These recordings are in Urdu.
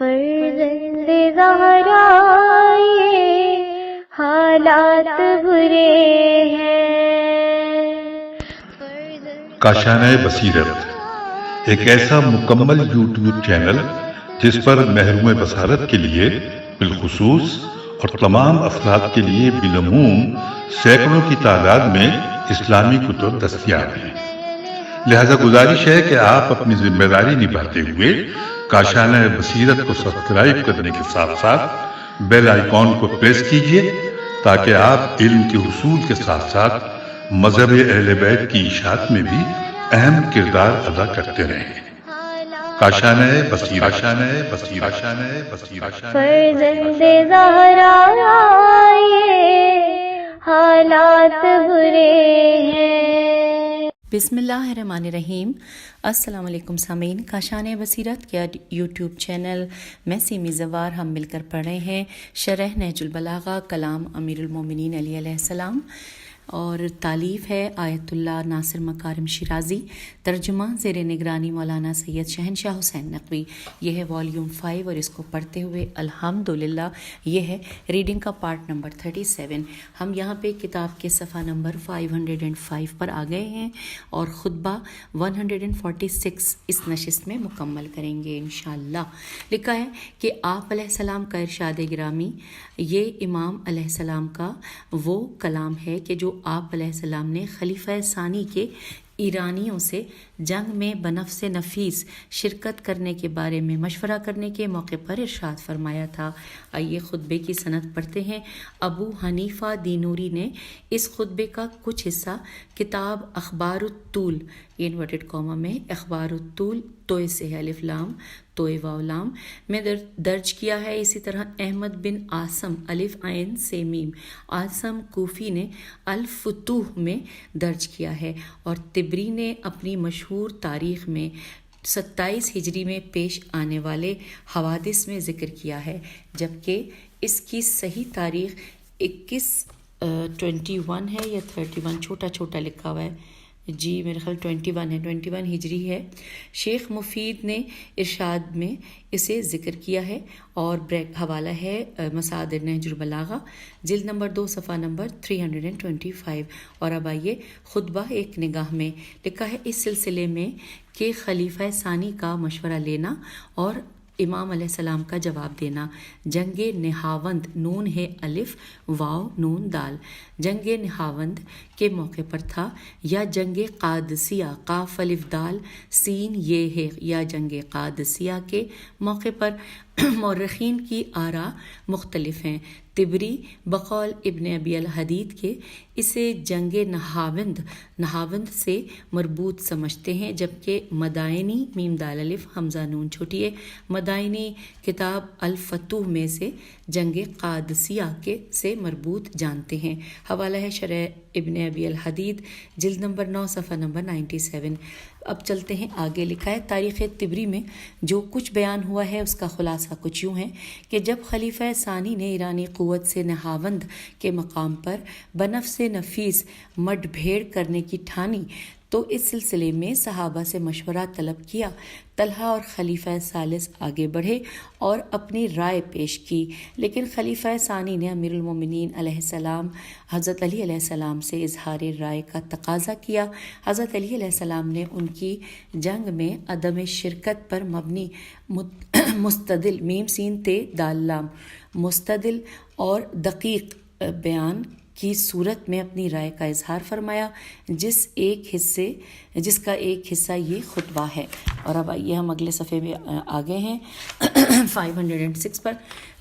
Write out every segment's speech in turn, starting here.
فرزند زہرا یہ حالات برے ہیں. کاشانۂ بصیرت ایک ایسا مکمل یوٹیوب چینل جس پر محروم بصارت کے لیے بالخصوص اور تمام افراد کے لیے بالعموم سینکڑوں کی تعداد میں اسلامی کتب دستیاب ہیں. لہذا گزارش ہے کہ آپ اپنی ذمہ داری نبھاتے ہوئے کاشانۂ بصیرت کو سبسکرائب کرنے کے ساتھ ساتھ بیل آئیکن کو پریس کیجیے تاکہ آپ علم کے حصول کے ساتھ ساتھ مذہب اہل بیت کی اشاعت میں بھی اہم کردار ادا کرتے رہیں. کاشانۂ بصیرت. فرزند زہرا یہ حالات برے ہیں. بسم اللہ الرحمن الرحیم. السلام علیکم سامعین، کاشانۂ بصیرت کے یوٹیوب چینل میں سیمی زوار ہم مل کر پڑھ رہے ہیں شرح نہج البلاغہ کلام امیر المومنین علی علیہ السلام، اور تالیف ہے آیت اللہ ناصر مکارم شیرازی، ترجمہ زیر نگرانی مولانا سید شہنشاہ حسین نقوی. یہ ہے والیوم 5 اور اس کو پڑھتے ہوئے الحمدللہ یہ ہے ریڈنگ کا پارٹ نمبر 37. ہم یہاں پہ کتاب کے صفحہ نمبر 505 پر آ گئے ہیں اور خطبہ 146 اس نشست میں مکمل کریں گے انشاءاللہ. لکھا ہے کہ آپ علیہ السلام کا ارشاد گرامی، یہ امام علیہ السلام کا وہ کلام ہے کہ جو آپ علیہ السلام نے خلیفہ ثانی کے ایرانیوں سے جنگ میں بنفس نفیس شرکت کرنے کے بارے میں مشورہ کرنے کے موقع پر ارشاد فرمایا تھا. آئیے خطبے کی سند پڑھتے ہیں. ابو حنیفہ دینوری نے اس خطبے کا کچھ حصہ کتاب اخبار الطول انورٹڈ کاما میں اخبار الطول توئے سے الف لام توئے واو لام میں درج کیا ہے. اسی طرح احمد بن عاصم الف عین سے میم عاصم کوفی نے الفتوح میں درج کیا ہے، اور تبری نے اپنی مشہور تاریخ میں 27 ہجری میں پیش آنے والے حوادث میں ذکر کیا ہے، جبکہ اس کی صحیح تاریخ 21 ہے یا 31 چھوٹا چھوٹا لکھا ہوا ہے جی، میرے خیال 21 ہے، 21 ہجری ہے. شیخ مفید نے ارشاد میں اسے ذکر کیا ہے، اور حوالہ ہے مصادر نہج البلاغہ جلد نمبر 2 صفحہ نمبر 325. اور اب آئیے خطبہ ایک نگاہ میں. لکھا ہے اس سلسلے میں کہ خلیفہ ثانی کا مشورہ لینا اور امام علیہ السلام کا جواب دینا. جنگ نہاوند نون ہے الف واو نون دال جنگ نہاوند کے موقع پر تھا، یا جنگ قادسیہ قاف الف دال سین یہ ہے، یا جنگ قادسیہ کے موقع پر. مورخین کی آراء مختلف ہیں. تبری بقول ابن ابی الحدید کے اسے جنگ نہاوند سے مربوط سمجھتے ہیں، جبکہ مدائنی میم دال الف حمزہ نون چھوٹی ہے مدائنی کتاب الفتوح میں سے جنگ قادسیہ کے سے مربوط جانتے ہیں. حوالہ ہے شرح ابن ابی الحدید جلد نمبر 9 صفحہ نمبر 97. اب چلتے ہیں آگے. لکھا ہے تاریخ تبری میں جو کچھ بیان ہوا ہے اس کا خلاصہ کچھ یوں ہے کہ جب خلیفہ ثانی نے ایرانی قوت سے نہاوند کے مقام پر بنفس نفیس مڈ بھیڑ کرنے کی ٹھانی تو اس سلسلے میں صحابہ سے مشورہ طلب کیا. طلحہ اور خلیفہ ثالث آگے بڑھے اور اپنی رائے پیش کی، لیکن خلیفہ ثانی نے امیر المومنین علیہ السلام حضرت علی علیہ السلام سے اظہار رائے کا تقاضا کیا. حضرت علی علیہ السلام نے ان کی جنگ میں عدم شرکت پر مبنی مستدل میم سین تے دال لام مستدل اور دقیق بیان کی صورت میں اپنی رائے کا اظہار فرمایا، جس کا ایک حصہ یہ خطبہ ہے. اور اب آئیے ہم اگلے صفحے میں آگے ہیں 506 پر.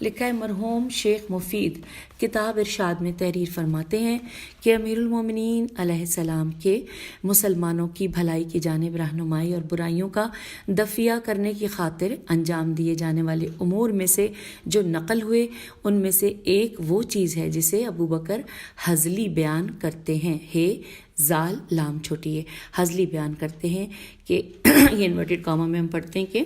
لکھا ہے مرحوم شیخ مفید کتاب ارشاد میں تحریر فرماتے ہیں کہ امیر المومنین علیہ السلام کے مسلمانوں کی بھلائی کی جانب رہنمائی اور برائیوں کا دفیہ کرنے کی خاطر انجام دیے جانے والے امور میں سے جو نقل ہوئے ان میں سے ایک وہ چیز ہے جسے ابو بکر حزلی بیان کرتے ہیں زال لام چھوٹی ہے حزلی بیان کرتے ہیں کہ یہ انورٹڈ کاما میں ہم پڑھتے ہیں کہ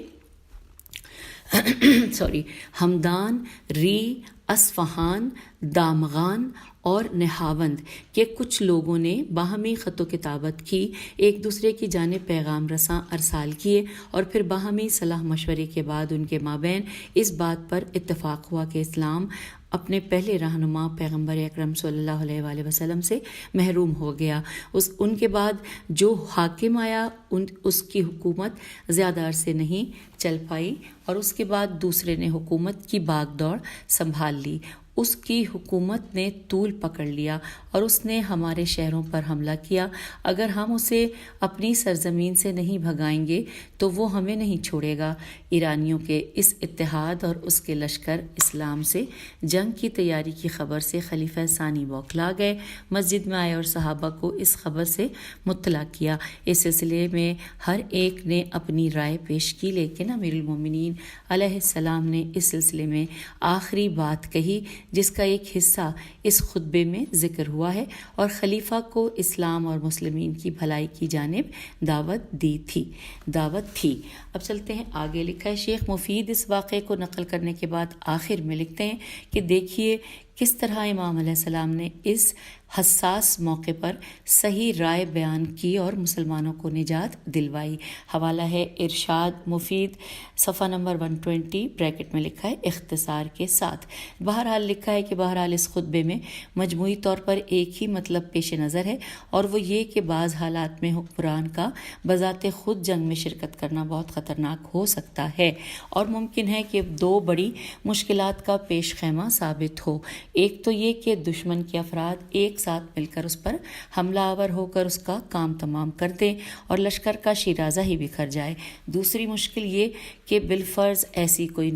ہمدان ری اصفہان، دامغان اور نہاوند کے کچھ لوگوں نے باہمی خط و کتابت کی، ایک دوسرے کی جانب پیغام رساں ارسال کیے، اور پھر باہمی صلاح مشورے کے بعد ان کے مابین اس بات پر اتفاق ہوا کہ اسلام اپنے پہلے رہنما پیغمبر اکرم صلی اللہ علیہ وآلہ وسلم سے محروم ہو گیا۔ ان کے بعد جو حاکم آیا اس کی حکومت زیادہ عرصے نہیں چل پائی، اور اس کے بعد دوسرے نے حکومت کی باغ دوڑ سنبھال لی۔ اس کی حکومت نے طول پکڑ لیا اور اس نے ہمارے شہروں پر حملہ کیا۔ اگر ہم اسے اپنی سرزمین سے نہیں بھگائیں گے تو وہ ہمیں نہیں چھوڑے گا۔ ایرانیوں کے اس اتحاد اور اس کے لشکر اسلام سے جنگ کی تیاری کی خبر سے خلیفہ ثانی بوکھلا گئے، مسجد میں آئے اور صحابہ کو اس خبر سے مطلع کیا۔ اس سلسلے میں ہر ایک نے اپنی رائے پیش کی، لیکن امیر المومنین علیہ السلام نے اس سلسلے میں آخری بات کہی جس کا ایک حصہ اس خطبے میں ذکر ہوا ہے، اور خلیفہ کو اسلام اور مسلمین کی بھلائی کی جانب دعوت تھی۔ اب چلتے ہیں آگے۔ لکھا ہے شیخ مفید اس واقعے کو نقل کرنے کے بعد آخر میں لکھتے ہیں کہ دیکھیے کس طرح امام علیہ السلام نے اس حساس موقع پر صحیح رائے بیان کی اور مسلمانوں کو نجات دلوائی۔ حوالہ ہے ارشاد مفید، صفحہ نمبر 120، بریکٹ میں لکھا ہے اختصار کے ساتھ۔ بہرحال لکھا ہے کہ بہرحال اس خطبے میں مجموعی طور پر ایک ہی مطلب پیش نظر ہے، اور وہ یہ کہ بعض حالات میں حکمران کا بذات خود جنگ میں شرکت کرنا بہت خطرناک ہو سکتا ہے، اور ممکن ہے کہ دو بڑی مشکلات کا پیش خیمہ ثابت ہو۔ ایک تو یہ کہ دشمن کے افراد ایک ساتھ مل کر اس پر حملہ آور ہو کر اس کا کام تمام کر دیں اور لشکر کا شیرازہ ہی بکھر جائے۔ دوسری مشکل یہ کہ بالفرض ایسی کوئی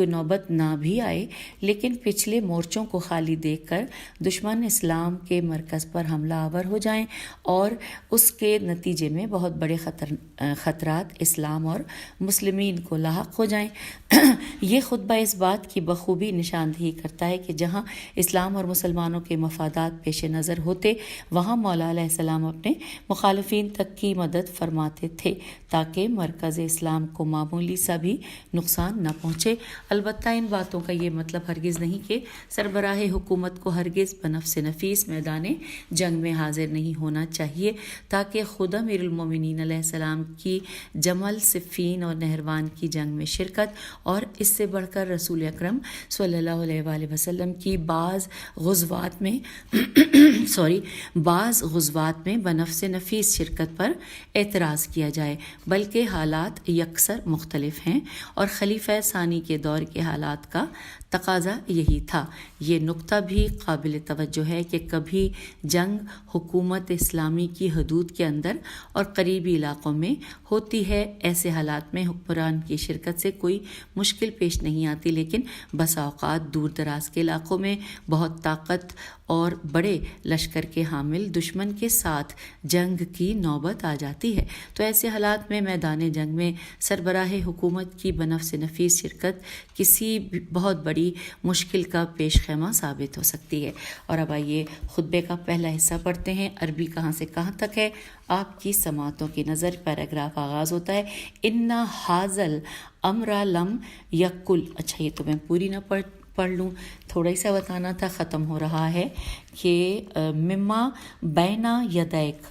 نوبت نہ بھی آئے، لیکن پچھلے مورچوں کو خالی دیکھ کر دشمن اسلام کے مرکز پر حملہ آور ہو جائیں اور اس کے نتیجے میں بہت بڑے خطرات اسلام اور مسلمین کو لاحق ہو جائیں۔ یہ خطبہ اس بات کی بخوبی نشاندہی کرتا ہے کہ جہاں اسلام اور مسلمانوں کے مفادات پیش نظر ہوتے، وہاں مولا علیہ السلام اپنے مخالفین تک کی مدد فرماتے تھے تاکہ مرکز اسلام کو معمولی سا بھی نقصان نہ پہنچے۔ البتہ ان باتوں کا یہ مطلب ہرگز نہیں کہ سربراہ حکومت کو ہرگز بنفس نفیس میدان جنگ میں حاضر نہیں ہونا چاہیے، تاکہ خود امیر المومنین علیہ السلام کی جمل، صفین اور نہروان کی جنگ میں شرکت، اور اس سے بڑھ کر رسول اکرم صلی اللہ علیہ وآلہ وسلم کی بعض غزوات میں بنفس نفیس شرکت پر اعتراض کیا جائے، بلکہ حالات یکسر مختلف ہیں اور خلیفہ ثانی کے دور کے حالات کا تقاضا یہی تھا۔ یہ نقطہ بھی قابل توجہ ہے کہ کبھی جنگ حکومت اسلامی کی حدود کے اندر اور قریبی علاقوں میں ہوتی ہے، ایسے حالات میں حکمران کی شرکت سے کوئی مشکل پیش نہیں آتی، لیکن بسا اوقات دور دراز کے علاقوں میں بہت طاقت اور بڑے لشکر کے حامل دشمن کے ساتھ جنگ کی نوبت آ جاتی ہے، تو ایسے حالات میں میدان جنگ میں سربراہ حکومت کی بنفس نفیس شرکت کسی بہت بڑی مشکل کا پیش خیمہ ثابت ہو سکتی ہے۔ اور اب آئیے خطبے کا پہلا حصہ پڑھتے ہیں۔ عربی کہاں سے کہاں تک ہے آپ کی سماعتوں کی نظر۔ پیراگراف آغاز ہوتا ہے اِنَّ حَاذَ الْأَمْرَ لَمْ یَکُلْ۔ اچھا یہ تو میں پوری نہ پڑھ لوں، تھوڑا سا بتانا تھا، ختم ہو رہا ہے کہ مما بینا یدیک۔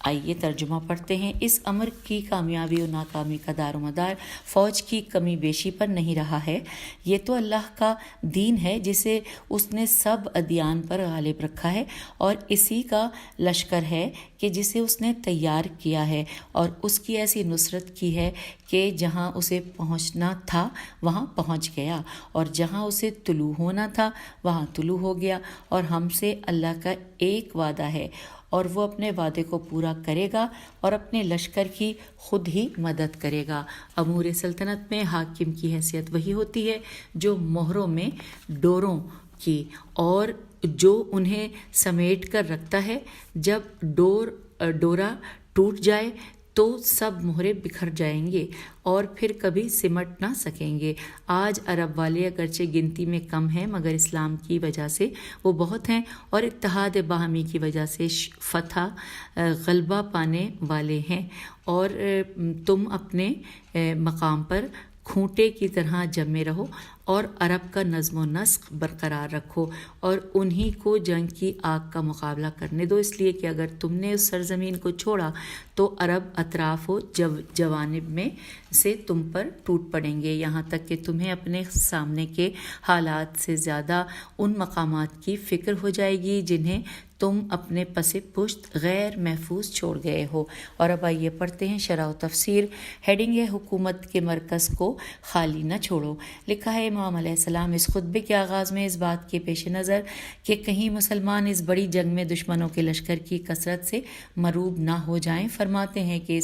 آئیے ترجمہ پڑھتے ہیں۔ اس امر کی کامیابی و ناکامی کا دار و مدار فوج کی کمی بیشی پر نہیں رہا ہے، یہ تو اللہ کا دین ہے جسے اس نے سب ادیان پر غالب رکھا ہے، اور اسی کا لشکر ہے کہ جسے اس نے تیار کیا ہے، اور اس کی ایسی نصرت کی ہے کہ جہاں اسے پہنچنا تھا وہاں پہنچ گیا، اور جہاں اسے طلوع ہونا تھا وہاں طلوع ہو گیا، اور ہم سے اللہ کا ایک وعدہ ہے اور وہ اپنے وعدے کو پورا کرے گا اور اپنے لشکر کی خود ہی مدد کرے گا۔ امور سلطنت میں حاکم کی حیثیت وہی ہوتی ہے جو مہروں میں ڈوروں کی، اور جو انہیں سمیٹ کر رکھتا ہے۔ جب ڈورا ٹوٹ جائے تو سب مہرے بکھر جائیں گے اور پھر کبھی سمٹ نہ سکیں گے۔ آج عرب والے اگرچہ گنتی میں کم ہیں مگر اسلام کی وجہ سے وہ بہت ہیں، اور اتحاد باہمی کی وجہ سے فتح غلبہ پانے والے ہیں، اور تم اپنے مقام پر کھونٹے کی طرح جمے رہو اور عرب کا نظم و نسق برقرار رکھو اور انہی کو جنگ کی آگ کا مقابلہ کرنے دو، اس لیے کہ اگر تم نے اس سرزمین کو چھوڑا تو عرب اطراف و جوانب میں سے تم پر ٹوٹ پڑیں گے، یہاں تک کہ تمہیں اپنے سامنے کے حالات سے زیادہ ان مقامات کی فکر ہو جائے گی جنہیں تم اپنے پس پشت غیر محفوظ چھوڑ گئے ہو۔ اور اب آئیے پڑھتے ہیں شرح و تفسیر۔ ہیڈنگ ہے حکومت کے مرکز کو خالی نہ چھوڑو۔ لکھا ہے امام علیہ السلام اس خطبے کے آغاز میں اس بات کے پیش نظر کہ کہیں مسلمان اس بڑی جنگ میں دشمنوں کے لشکر کی کثرت سے مروب نہ ہو جائیں، فرماتے ہیں کہ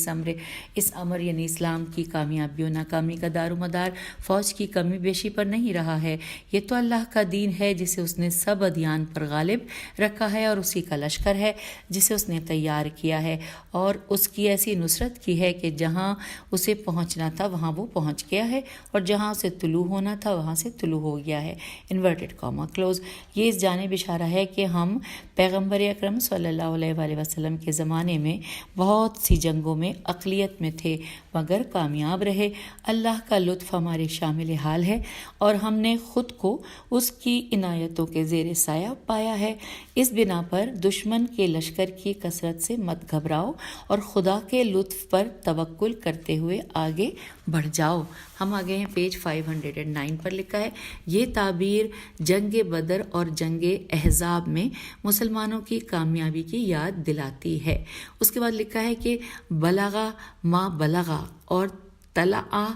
اس امر یعنی اسلام کی کامیابی و ناکامی کا دار و مدار فوج کی کمی بیشی پر نہیں رہا ہے، یہ تو اللہ کا دین ہے جسے اس نے سب ادیان پر غالب رکھا ہے، اور اسی کا لشکر ہے جسے اس نے تیار کیا ہے، اور اس کی ایسی نصرت کی ہے کہ جہاں اسے پہنچنا تھا وہاں وہ پہنچ گیا ہے، اور جہاں اسے طلوع ہونا تھا وہاں سے طلوع ہو گیا ہے۔ Inverted comma close. یہ اس جانب اشارہ ہے کہ ہم پیغمبر اکرم صلی اللہ علیہ وآلہ وسلم کے زمانے میں بہت سی جنگوں میں اقلیت میں تھے مگر کامیاب رہے۔ اللہ کا لطف ہمارے شامل حال ہے اور ہم نے خود کو اس کی عنایتوں کے زیر سایہ پایا ہے۔ اس بنا پر دشمن کے لشکر کی کثرت سے مت گھبراؤ اور خدا کے لطف پر توکل کرتے ہوئے آگے بڑھ جاؤ۔ ہم آگے ہیں پیج 509 پر لکھا ہے یہ تعبیر جنگ بدر اور جنگ احزاب میں مسلمانوں کی کامیابی کی یاد دلاتی ہے۔ اس کے بعد لکھا ہے کہ بلغا ما بلغا اور طلع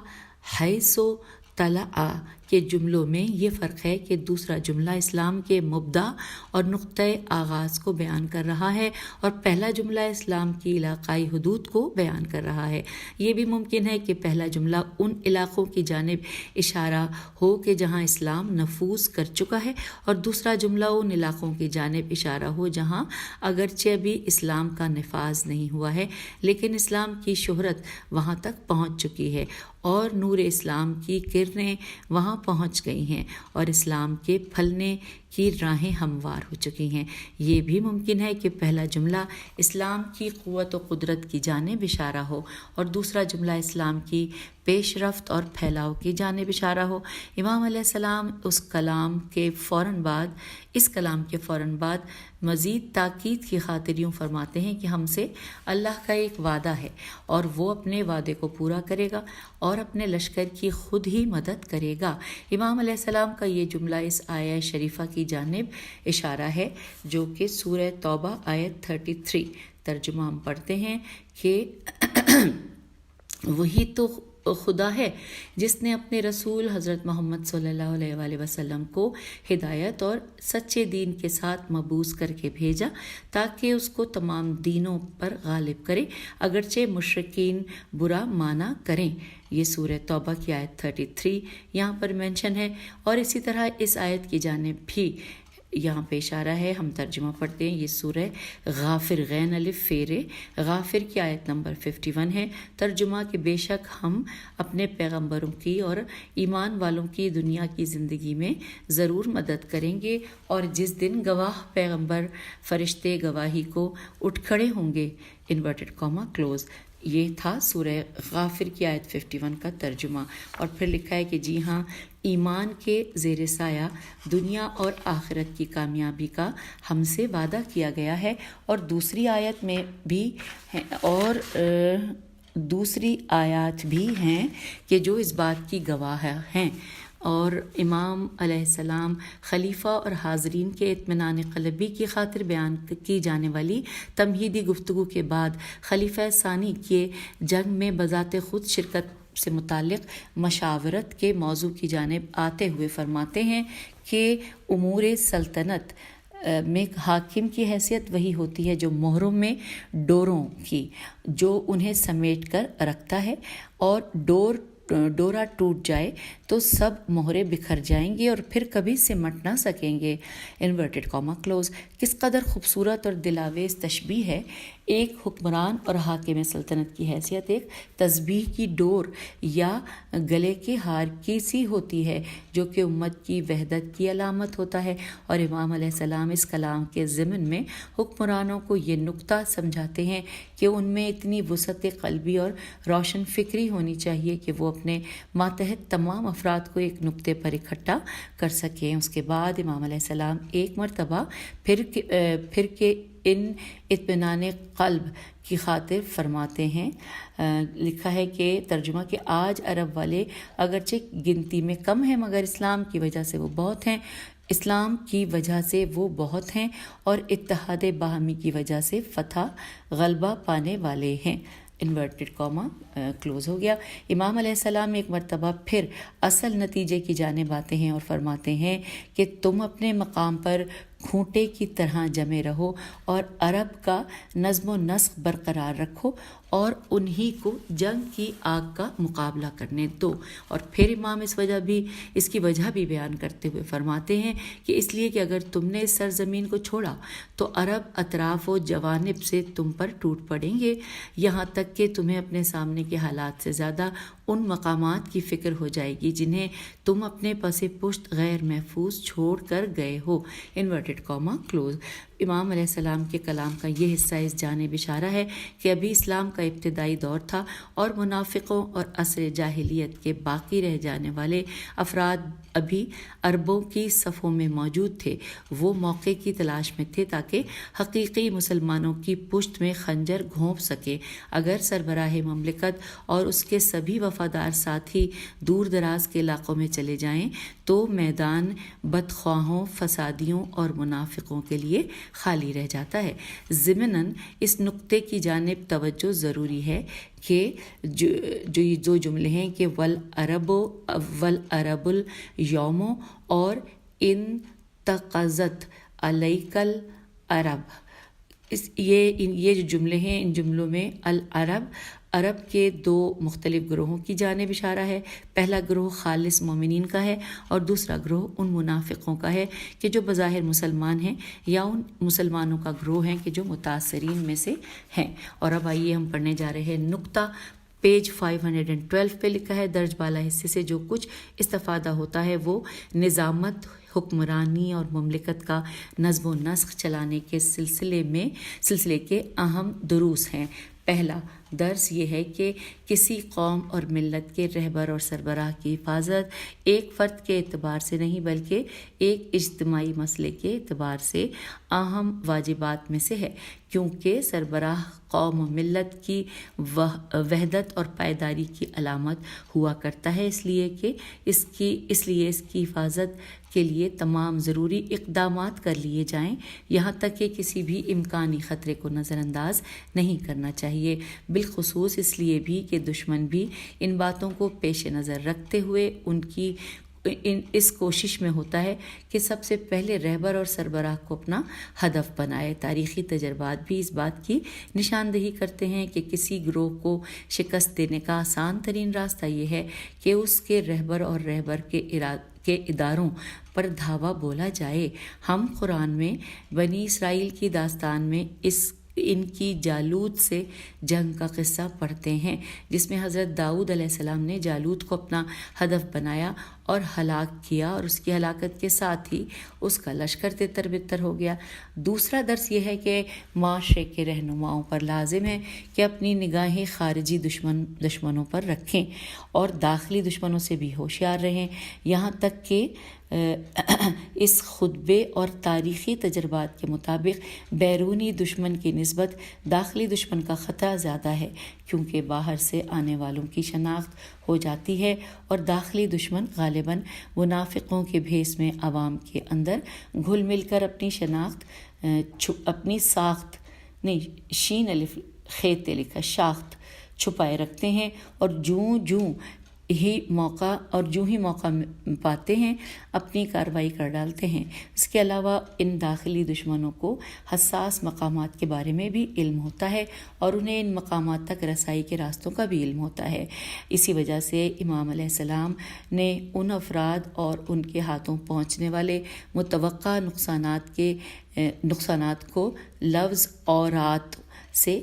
حیثو طلع کے جملوں میں یہ فرق ہے کہ دوسرا جملہ اسلام کے مبدا اور نقطۂ آغاز کو بیان کر رہا ہے اور پہلا جملہ اسلام کی علاقائی حدود کو بیان کر رہا ہے۔ یہ بھی ممکن ہے کہ پہلا جملہ ان علاقوں کی جانب اشارہ ہو کہ جہاں اسلام نفوذ کر چکا ہے اور دوسرا جملہ ان علاقوں کی جانب اشارہ ہو جہاں اگرچہ ابھی اسلام کا نفاذ نہیں ہوا ہے لیکن اسلام کی شہرت وہاں تک پہنچ چکی ہے اور نور اسلام کی کرنیں وہاں پہنچ گئی ہیں اور اسلام کے پھلنے کی راہیں ہموار ہو چکی ہیں۔ یہ بھی ممکن ہے کہ پہلا جملہ اسلام کی قوت و قدرت کی جانب اشارہ ہو اور دوسرا جملہ اسلام کی پیش رفت اور پھیلاؤ کی جانب اشارہ ہو۔ امام علیہ السلام اس کلام کے فوراً بعد مزید تاکید کی خاطر یوں فرماتے ہیں کہ ہم سے اللہ کا ایک وعدہ ہے اور وہ اپنے وعدے کو پورا کرے گا اور اپنے لشکر کی خود ہی مدد کرے گا۔ امام علیہ السلام کا یہ جملہ اس آیہ شریفہ کی جانب اشارہ ہے جو کہ سورہ توبہ آیت 33 ترجمہ ہم پڑھتے ہیں کہ وہی تو خدا ہے جس نے اپنے رسول حضرت محمد صلی اللہ علیہ وآلہ وسلم کو ہدایت اور سچے دین کے ساتھ مبعوث کر کے بھیجا تاکہ اس کو تمام دینوں پر غالب کرے اگرچہ مشرکین برا مانا کریں۔ یہ سورہ توبہ کی آیت 33 یہاں پر مینشن ہے اور اسی طرح اس آیت کی جانب بھی یہاں پہ اشارہ ہے۔ ہم ترجمہ پڑھتے ہیں۔ یہ سورہ غافر غین الف فیرے غافر کی آیت نمبر 51 ہے۔ ترجمہ کہ بے شک ہم اپنے پیغمبروں کی اور ایمان والوں کی دنیا کی زندگی میں ضرور مدد کریں گے اور جس دن گواہ پیغمبر فرشتے گواہی کو اٹھ کھڑے ہوں گے۔ Inverted comma close. یہ تھا سورہ غافر کی آیت 51 کا ترجمہ۔ اور پھر لکھا ہے کہ جی ہاں ایمان کے زیر سایہ دنیا اور آخرت کی کامیابی کا ہم سے وعدہ کیا گیا ہے اور دوسری آیت میں بھی اور دوسری آیات بھی ہیں کہ جو اس بات کی گواہ ہیں۔ اور امام علیہ السلام خلیفہ اور حاضرین کے اطمینان قلبی کی خاطر بیان کی جانے والی تمہیدی گفتگو کے بعد خلیفہ ثانی کے جنگ میں بذات خود شرکت سے متعلق مشاورت کے موضوع کی جانب آتے ہوئے فرماتے ہیں کہ امور سلطنت میں حاکم کی حیثیت وہی ہوتی ہے جو مہروں میں ڈوروں کی جو انہیں سمیٹ کر رکھتا ہے اور ڈورا ٹوٹ جائے تو سب مہرے بکھر جائیں گے اور پھر کبھی سمٹ نہ سکیں گے۔ Inverted comma close. کس قدر خوبصورت اور دلاویز تشبیہ ہے۔ ایک حکمران اور حاکم سلطنت کی حیثیت ایک تسبیح کی ڈور یا گلے کے ہار کی سی ہوتی ہے جو کہ امت کی وحدت کی علامت ہوتا ہے، اور امام علیہ السلام اس کلام کے ضمن میں حکمرانوں کو یہ نقطہ سمجھاتے ہیں کہ ان میں اتنی وسعت قلبی اور روشن فکری ہونی چاہیے کہ وہ اپنے ماتحت تمام افراد کو ایک نقطے پر اکٹھا کر سکیں۔ اس کے بعد امام علیہ السلام ایک مرتبہ پھر کے ان اطمینان قلب کی خاطر فرماتے ہیں، لکھا ہے کہ ترجمہ کہ آج عرب والے اگرچہ گنتی میں کم ہیں مگر اسلام کی وجہ سے وہ بہت ہیں، اسلام کی وجہ سے وہ بہت ہیں اور اتحاد باہمی کی وجہ سے فتح غلبہ پانے والے ہیں۔ انورٹڈ کاما کلوز ہو گیا۔ امام علیہ السلام ایک مرتبہ پھر اصل نتیجے کی جانب آتے ہیں اور فرماتے ہیں کہ تم اپنے مقام پر کھونٹے کی طرح جمے رہو اور عرب کا نظم و نسق برقرار رکھو اور انہی کو جنگ کی آگ کا مقابلہ کرنے دو۔ اور پھر امام اس کی وجہ بھی بیان کرتے ہوئے فرماتے ہیں کہ اس لیے کہ اگر تم نے اس سرزمین کو چھوڑا تو عرب اطراف و جوانب سے تم پر ٹوٹ پڑیں گے، یہاں تک کہ تمہیں اپنے سامنے کے حالات سے زیادہ ان مقامات کی فکر ہو جائے گی جنہیں تم اپنے پس پشت غیر محفوظ چھوڑ کر گئے ہو۔ Inverted comma close. امام علیہ السلام کے کلام کا یہ حصہ اس جانب اشارہ ہے کہ ابھی اسلام کا ابتدائی دور تھا اور منافقوں اور عصر جاہلیت کے باقی رہ جانے والے افراد ابھی عربوں کی صفوں میں موجود تھے۔ وہ موقع کی تلاش میں تھے تاکہ حقیقی مسلمانوں کی پشت میں خنجر گھونپ سکے۔ اگر سربراہ مملکت اور اس کے سبھی وفادار ساتھی دور دراز کے علاقوں میں چلے جائیں تو میدان بدخواہوں، فسادیوں اور منافقوں کے لیے خالی رہ جاتا ہے۔ ضمناً اس نقطے کی جانب توجہ ضروری ہے کہ جو جملے ہیں کہ والعرب الیوم اور انتقضت علیک العرب، یہ جو جملے ہیں ان جملوں میں عرب کے دو مختلف گروہوں کی جانب اشارہ ہے۔ پہلا گروہ خالص مومنین کا ہے اور دوسرا گروہ ان منافقوں کا ہے کہ جو بظاہر مسلمان ہیں یا ان مسلمانوں کا گروہ ہیں کہ جو متاثرین میں سے ہیں۔ اور اب آئیے ہم پڑھنے جا رہے ہیں نقطہ پیج 512 پہ لکھا ہے، درج بالا حصے سے جو کچھ استفادہ ہوتا ہے وہ نظامت، حکمرانی اور مملکت کا نظم و نسق چلانے کے سلسلے کے اہم دروس ہیں۔ پہلا درس یہ ہے کہ کسی قوم اور ملت کے رہبر اور سربراہ کی حفاظت ایک فرد کے اعتبار سے نہیں بلکہ ایک اجتماعی مسئلے کے اعتبار سے اہم واجبات میں سے ہے، کیونکہ سربراہ قوم و ملت کی وحدت اور پائیداری کی علامت ہوا کرتا ہے، اس لیے اس کی حفاظت کے لیے تمام ضروری اقدامات کر لیے جائیں، یہاں تک کہ کسی بھی امکانی خطرے کو نظر انداز نہیں کرنا چاہیے، بالخصوص اس لیے بھی کہ دشمن بھی ان باتوں کو پیش نظر رکھتے ہوئے اس کوشش میں ہوتا ہے کہ سب سے پہلے رہبر اور سربراہ کو اپنا ہدف بنائے۔ تاریخی تجربات بھی اس بات کی نشاندہی کرتے ہیں کہ کسی گروہ کو شکست دینے کا آسان ترین راستہ یہ ہے کہ اس کے رہبر اور رہبر کے اداروں پر دھاوا بولا جائے۔ ہم قرآن میں بنی اسرائیل کی داستان میں ان کی جالوت سے جنگ کا قصہ پڑھتے ہیں، جس میں حضرت داؤد علیہ السلام نے جالوت کو اپنا ہدف بنایا اور ہلاک کیا، اور اس کی ہلاکت کے ساتھ ہی اس کا لشکر تتر بتر ہو گیا۔ دوسرا درس یہ ہے کہ معاشرے کے رہنماؤں پر لازم ہے کہ اپنی نگاہیں خارجی دشمنوں پر رکھیں اور داخلی دشمنوں سے بھی ہوشیار رہیں، یہاں تک کہ اس خطبے اور تاریخی تجربات کے مطابق بیرونی دشمن کی نسبت داخلی دشمن کا خطرہ زیادہ ہے، کیونکہ باہر سے آنے والوں کی شناخت ہو جاتی ہے اور داخلی دشمن غالباً منافقوں کے بھیس میں عوام کے اندر گھل مل کر اپنی ساخت چھپائے رکھتے ہیں اور جوں ہی موقع پاتے ہیں اپنی کارروائی کر ڈالتے ہیں۔ اس کے علاوہ ان داخلی دشمنوں کو حساس مقامات کے بارے میں بھی علم ہوتا ہے اور انہیں ان مقامات تک رسائی کے راستوں کا بھی علم ہوتا ہے۔ اسی وجہ سے امام علیہ السلام نے ان افراد اور ان کے ہاتھوں پہنچنے والے متوقع نقصانات کو لفظ اورات سے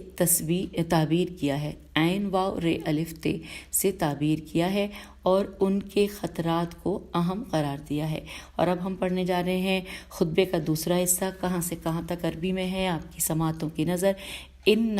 تعبیر کیا ہے، عین واو رے الف تے سے تعبیر کیا ہے اور ان کے خطرات کو اہم قرار دیا ہے۔ اور اب ہم پڑھنے جا رہے ہیں خطبے کا دوسرا حصہ، کہاں سے کہاں تک عربی میں ہے، آپ کی سماعتوں کی نظر۔ ان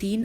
3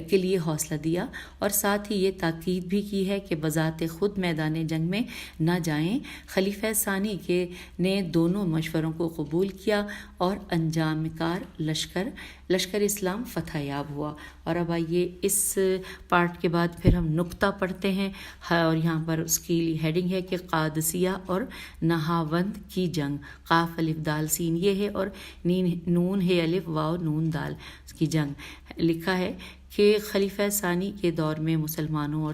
کے لیے حوصلہ دیا اور ساتھ ہی یہ تاکید بھی کی ہے کہ بذات خود میدان جنگ میں نہ جائیں۔ خلیفہ ثانی نے دونوں مشوروں کو قبول کیا اور انجام کار لشکر اسلام فتح یاب ہوا۔ اور اب آئیے اس پارٹ کے بعد پھر ہم نقطہ پڑھتے ہیں، اور یہاں پر اس کی ہیڈنگ ہے کہ قادسیہ اور نہاوند کی جنگ، قاف الف دال سین یہ ہے اور نون ہے الف واو نون دال کی جنگ۔ لکھا ہے کہ خلیفہ ثانی کے دور میں مسلمانوں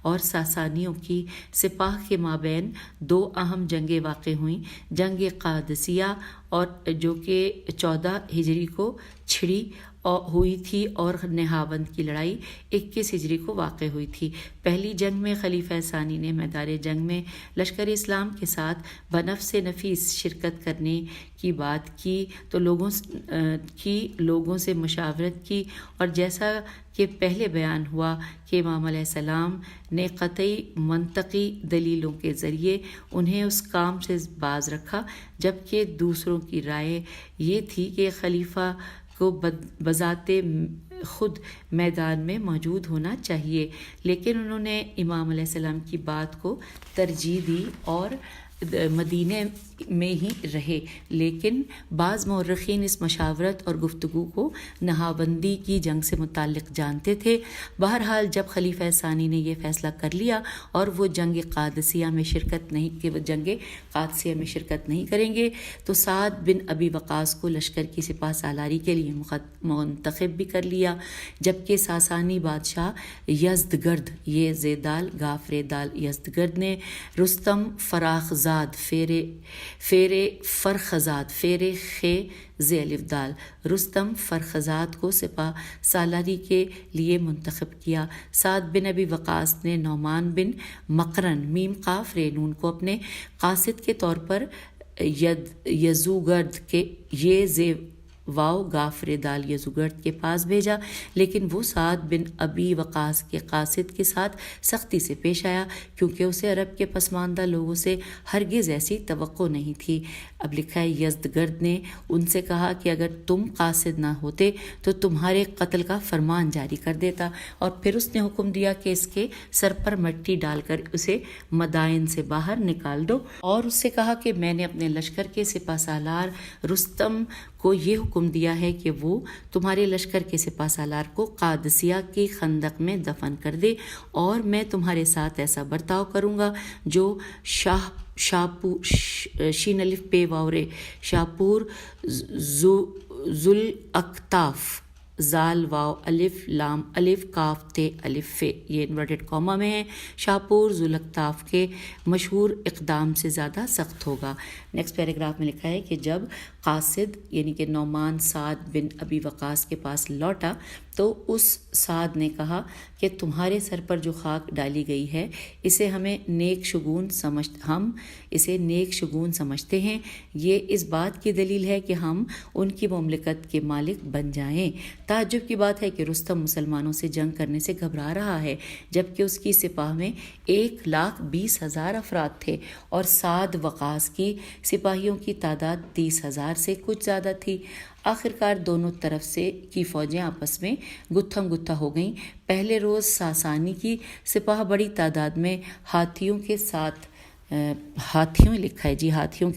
اور ساسانیوں کی سپاہ کے مابین دو اہم جنگیں واقع ہوئیں۔ جنگ قادسیہ اور جو کہ 14 ہجری کو چھڑی ہوئی تھی، اور نہاوند کی لڑائی 21 ہجری کو واقع ہوئی تھی۔ پہلی جنگ میں خلیفہ ثانی نے میدان جنگ میں لشکر اسلام کے ساتھ بنفس نفیس شرکت کرنے کی بات کی تو لوگوں سے مشاورت کی، اور جیسا کہ پہلے بیان ہوا کہ امام علیہ السلام نے قطعی منطقی دلیلوں کے ذریعے انہیں اس کام سے باز رکھا، جبکہ دوسروں کی رائے یہ تھی کہ خلیفہ کو بذات خود میدان میں موجود ہونا چاہیے، لیکن انہوں نے امام علیہ السلام کی بات کو ترجیح دی اور مدینے میں ہی رہے۔ لیکن بعض مورخین اس مشاورت اور گفتگو کو نہاوندی کی جنگ سے متعلق جانتے تھے۔ بہرحال جب خلیفہ ثانی نے یہ فیصلہ کر لیا اور وہ جنگ قادسیہ میں شرکت نہیں کریں گے تو سعد بن ابی وقاص کو لشکر کی سپہ سالاری کے لیے منتخب بھی کر لیا، جبکہ ساسانی بادشاہ یزدگرد یہ زیدال گافر دال یزدگرد نے رستم فراخزاد فرخزاد خے زی الف دال رستم فرخزاد کو سپہ سالاری کے لیے منتخب کیا۔ سعد بن ابی وقاص نے نعمان بن مقرن میم قاف رے نون کو اپنے قاصد کے طور پر یزوگرد کے یہ زی واو گافر دال یزوگرد کے پاس بھیجا، لیکن وہ سعد بن ابی وقاص کے قاصد کے ساتھ سختی سے پیش آیا، کیونکہ اسے عرب کے پسماندہ لوگوں سے ہرگز ایسی توقع نہیں تھی۔ اب لکھا ہے یزدگرد نے ان سے کہا کہ اگر تم قاصد نہ ہوتے تو تمہارے قتل کا فرمان جاری کر دیتا، اور پھر اس نے حکم دیا کہ اس کے سر پر مٹی ڈال کر اسے مدائن سے باہر نکال دو، اور اس سے کہا کہ میں نے اپنے لشکر کے سپہ سالار رستم کو یہ حکم دیا ہے کہ وہ تمہارے لشکر کے سپہ سالار کو قادسیہ کی خندق میں دفن کر دے، اور میں تمہارے ساتھ ایسا برتاؤ کروں گا جو شین الف پے واورے شاپور ذل اکتاف زال واو الف لام الف کاف تے الف فے یہ انورٹڈ کاما میں ہے، شاپور ذل اکتاف کے مشہور اقدام سے زیادہ سخت ہوگا۔ نیکسٹ پیراگراف میں لکھا ہے کہ جب قاصد یعنی کہ نعمان سعد بن ابی وقاص کے پاس لوٹا تو اس سعد نے کہا کہ تمہارے سر پر جو خاک ڈالی گئی ہے اسے ہم نیک شگون سمجھتے ہیں، یہ اس بات کی دلیل ہے کہ ہم ان کی مملکت کے مالک بن جائیں۔ تعجب کی بات ہے کہ رستم مسلمانوں سے جنگ کرنے سے گھبرا رہا ہے، جبکہ اس کی سپاہ میں 1,20,000 افراد تھے اور سعد وقاص کی سپاہیوں کی تعداد 30,000 سے کچھ زیادہ تھی۔ آخرکار دونوں طرف سے کی فوجیں آپس میں گتھم گتھا ہو گئیں۔ پہلے روز ساسانی کی سپاہ بڑی تعداد میں ہاتھیوں کے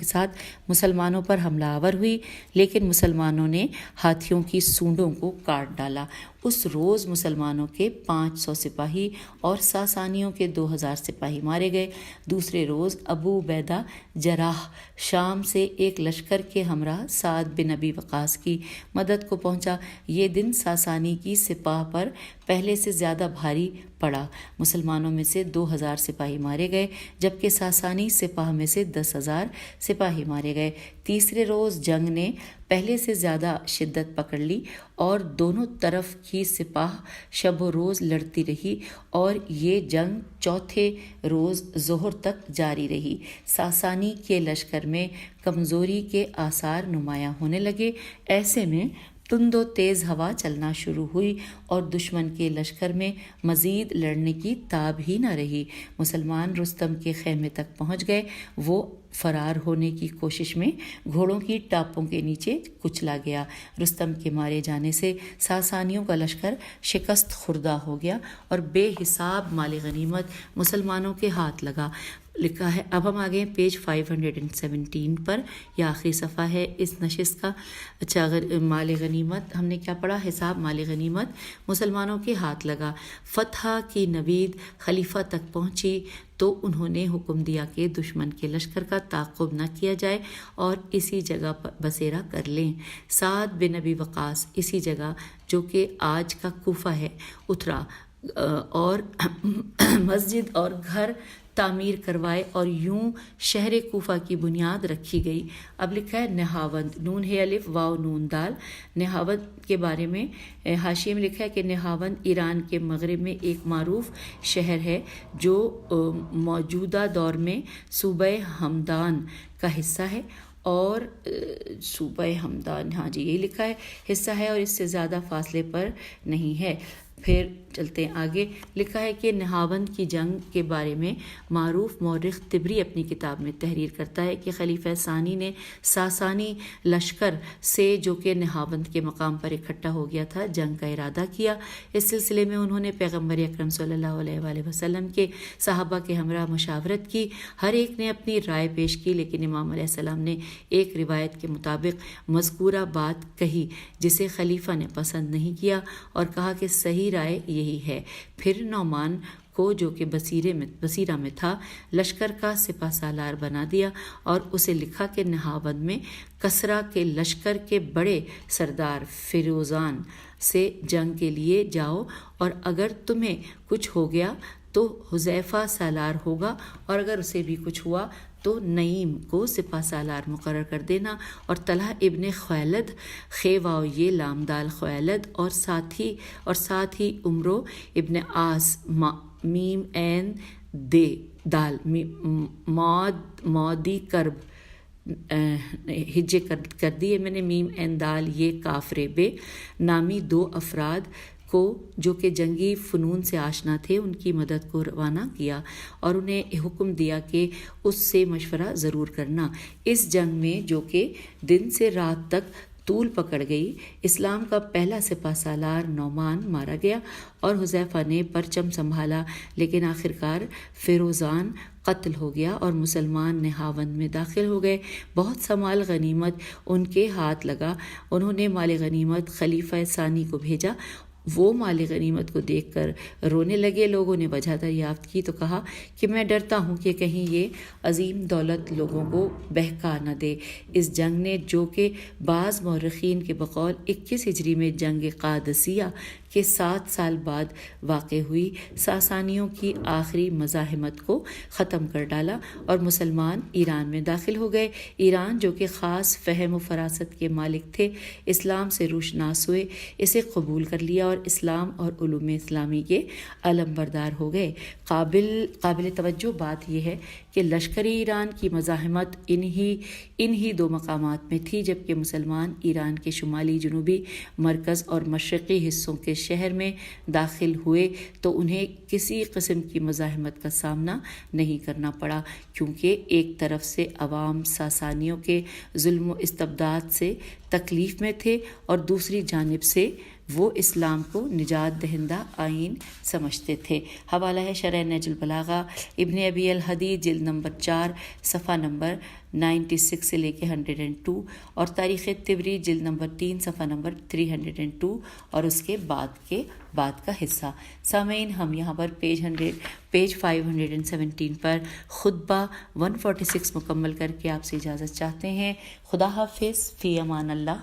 ساتھ مسلمانوں پر حملہ آور ہوئی، لیکن مسلمانوں نے ہاتھیوں کی سونڈوں کو کاٹ ڈالا۔ اس روز مسلمانوں کے 500 سپاہی اور ساسانیوں کے 2,000 سپاہی مارے گئے۔ دوسرے روز ابو عبیدہ جراح شام سے ایک لشکر کے ہمراہ سعد بن ابی وقاص کی مدد کو پہنچا۔ یہ دن ساسانی کی سپاہ پر پہلے سے زیادہ بھاری پڑا۔ مسلمانوں میں سے 2,000 سپاہی مارے گئے، جبکہ ساسانی سپاہ میں سے 10,000 سپاہی مارے گئے۔ تیسرے روز جنگ نے پہلے سے زیادہ شدت پکڑ لی اور دونوں طرف کی سپاہ شب و روز لڑتی رہی، اور یہ جنگ چوتھے روز ظہر تک جاری رہی۔ ساسانی کے لشکر میں کمزوری کے آثار نمایاں ہونے لگے۔ ایسے میں تند و تیز ہوا چلنا شروع ہوئی اور دشمن کے لشکر میں مزید لڑنے کی تاب ہی نہ رہی۔ مسلمان رستم کے خیمے تک پہنچ گئے۔ وہ فرار ہونے کی کوشش میں گھوڑوں کی ٹاپوں کے نیچے کچلا گیا۔ رستم کے مارے جانے سے ساسانیوں کا لشکر شکست خوردہ ہو گیا اور بے حساب مال غنیمت مسلمانوں کے ہاتھ لگا۔ لکھا ہے، اب ہم آگے پیج 517 پر، یہ آخری صفحہ ہے اس نشست کا۔ اچھا، مال غنیمت ہم نے کیا پڑھا؟ حساب مال غنیمت مسلمانوں کے ہاتھ لگا۔ فتح کی نوید خلیفہ تک پہنچی تو انہوں نے حکم دیا کہ دشمن کے لشکر کا تعاقب نہ کیا جائے اور اسی جگہ پر بسیرا کر لیں۔ سعد بن ابی وقاص اسی جگہ جو کہ آج کا کوفہ ہے اترا اور مسجد اور گھر تعمیر کروائے اور یوں شہر کوفہ کی بنیاد رکھی گئی۔ اب لکھا ہے نہاوند، نون ہے الف واو نون دال۔ نہاوند کے بارے میں حاشیے میں لکھا ہے کہ نہاوند ایران کے مغرب میں ایک معروف شہر ہے جو موجودہ دور میں صوبہ ہمدان کا حصہ ہے اور صوبہ ہمدان، ہاں جی یہی لکھا ہے، حصہ ہے اور اس سے زیادہ فاصلے پر نہیں ہے۔ پھر چلتے ہیں آگے، لکھا ہے کہ نہاوند کی جنگ کے بارے میں معروف مورخ طبری اپنی کتاب میں تحریر کرتا ہے کہ خلیفہ ثانی نے ساسانی لشکر سے جو کہ نہاوند کے مقام پر اکٹھا ہو گیا تھا جنگ کا ارادہ کیا۔ اس سلسلے میں انہوں نے پیغمبر اکرم صلی اللہ علیہ وآلہ وسلم کے صحابہ کے ہمراہ مشاورت کی۔ ہر ایک نے اپنی رائے پیش کی، لیکن امام علیہ السلام نے ایک روایت کے مطابق مذکورہ بات کہی جسے خلیفہ نے پسند نہیں کیا اور کہا کہ صحیح رائے یہی ہے۔ پھر نعمان کو جو کہ بصیرہ میں تھا لشکر کا سپہ سالار بنا دیا اور اسے لکھا کہ نہاوند میں کسرا کے لشکر کے بڑے سردار فیروزان سے جنگ کے لیے جاؤ اور اگر تمہیں کچھ ہو گیا تو حذیفہ سالار ہوگا اور اگر اسے بھی کچھ ہوا تو نعیم کو سپہ سالار مقرر کر دینا اور طلحہ ابن خویلد خیواو یہ لامدال خویلد اور ساتھ ہی عمرو ابن آس میم عین دے دال مودی کرب ہجے کر دیے میں نے، میم عین دال یہ کافر بے نامی 2 افراد کو جو کہ جنگی فنون سے آشنا تھے ان کی مدد کو روانہ کیا اور انہیں حکم دیا کہ اس سے مشورہ ضرور کرنا۔ اس جنگ میں جو کہ دن سے رات تک طول پکڑ گئی، اسلام کا پہلا سپہ سالار نعمان مارا گیا اور حذیفہ نے پرچم سنبھالا، لیکن آخرکار فیروزان قتل ہو گیا اور مسلمان نہاوند میں داخل ہو گئے۔ بہت سا مال غنیمت ان کے ہاتھ لگا۔ انہوں نے مال غنیمت خلیفہ ثانی کو بھیجا۔ وہ مال غنیمت کو دیکھ کر رونے لگے۔ لوگوں نے وجہ دریافت کی تو کہا کہ میں ڈرتا ہوں کہ کہیں یہ عظیم دولت لوگوں کو بہکا نہ دے۔ اس جنگ نے جو کہ بعض مورخین کے بقول 21 ہجری میں جنگ قادسیہ کے 7 سال بعد واقع ہوئی، ساسانیوں کی آخری مزاحمت کو ختم کر ڈالا اور مسلمان ایران میں داخل ہو گئے۔ ایران جو کہ خاص فہم و فراست کے مالک تھے اسلام سے روشناس ہوئے، اسے قبول کر لیا اور اسلام اور علوم اسلامی کے علم بردار ہو گئے۔ قابل توجہ بات یہ ہے کہ لشکری ایران کی مزاحمت انہی 2 مقامات میں تھی، جبکہ مسلمان ایران کے شمالی، جنوبی، مرکز اور مشرقی حصوں کے شہر میں داخل ہوئے تو انہیں کسی قسم کی مزاحمت کا سامنا نہیں کرنا پڑا، کیونکہ ایک طرف سے عوام ساسانیوں کے ظلم و استبداد سے تکلیف میں تھے اور دوسری جانب سے وہ اسلام کو نجات دہندہ آئین سمجھتے تھے۔ حوالہ ہے شرح نہج البلاغہ ابن ابی الحدید جلد نمبر 4 صفحہ نمبر 96 سے لے کے 102 اور تاریخ طبری جلد نمبر 3 صفحہ نمبر 302 اور اس کے بعد کا حصہ۔ سامعین، ہم یہاں پر پیج 517 پر خطبہ 146 مکمل کر کے آپ سے اجازت چاہتے ہیں۔ خدا حافظ، فی امان اللہ۔